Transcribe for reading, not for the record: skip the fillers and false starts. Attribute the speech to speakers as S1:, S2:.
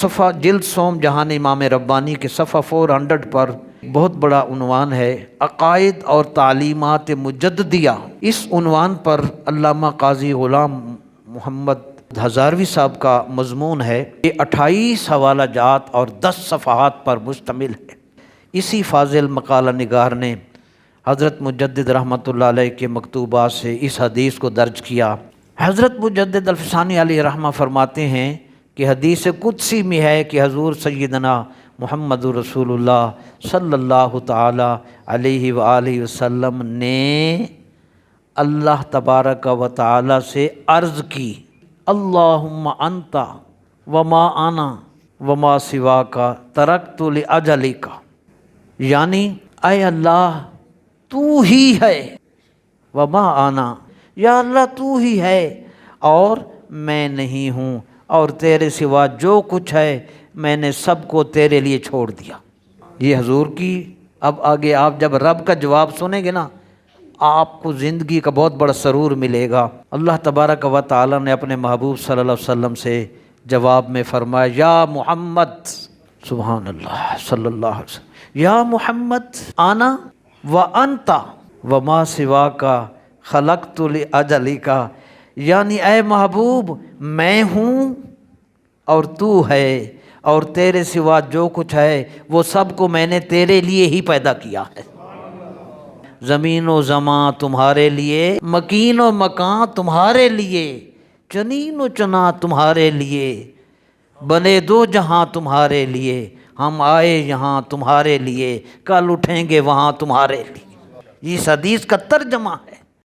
S1: صفحہ جلد سوم جہان امام ربانی کے صفحہ 400 پر بہت بڑا عنوان ہے عقائد اور تعلیمات مجددیہ۔ اس عنوان پر علامہ قاضی غلام محمد ہزاروی صاحب کا مضمون ہے۔ یہ 28 حوالہ جات اور 10 صفحات پر مشتمل ہے۔ اسی فاضل مقالہ نگار نے حضرت مجدد رحمۃ اللہ علیہ کے مکتوبات سے اس حدیث کو درج کیا۔ حضرت مجدد الفسانی علیہ رحمہ فرماتے ہیں کہ حدیث قدسی میں ہے کہ حضور سیدنا محمد رسول اللہ صلی اللہ تعالی علیہ وآلہ وسلم نے اللہ تبارک و تعالی سے عرض کی، اللہم انت وما انا وما سواک ترکت لاجلک، یعنی اے اللہ تو ہی ہے، وما انا، یا اللہ تو ہی ہے اور میں نہیں ہوں، اور تیرے سوا جو کچھ ہے میں نے سب کو تیرے لیے چھوڑ دیا۔ یہ حضور کی، اب آگے آپ جب رب کا جواب سنیں گے نا آپ کو زندگی کا بہت بڑا سرور ملے گا۔ اللہ تبارک و تعالی نے اپنے محبوب صلی اللہ علیہ وسلم سے جواب میں فرمایا، یا محمد، سبحان اللہ صلی اللہ علیہ وسلم، یا محمد آنا وانت وما سواک خلقت لاجلک، یعنی اے محبوب میں ہوں اور تو ہے، اور تیرے سوا جو کچھ ہے وہ سب کو میں نے تیرے لیے ہی پیدا کیا ہے۔ زمین و زمان تمہارے لیے، مکین و مکان تمہارے لیے، چنین و چنا تمہارے لیے، بنے دو جہاں تمہارے لیے، ہم آئے یہاں تمہارے لیے، کل اٹھیں گے وہاں تمہارے لیے۔ یہ اس حدیث کا ترجمہ ہے۔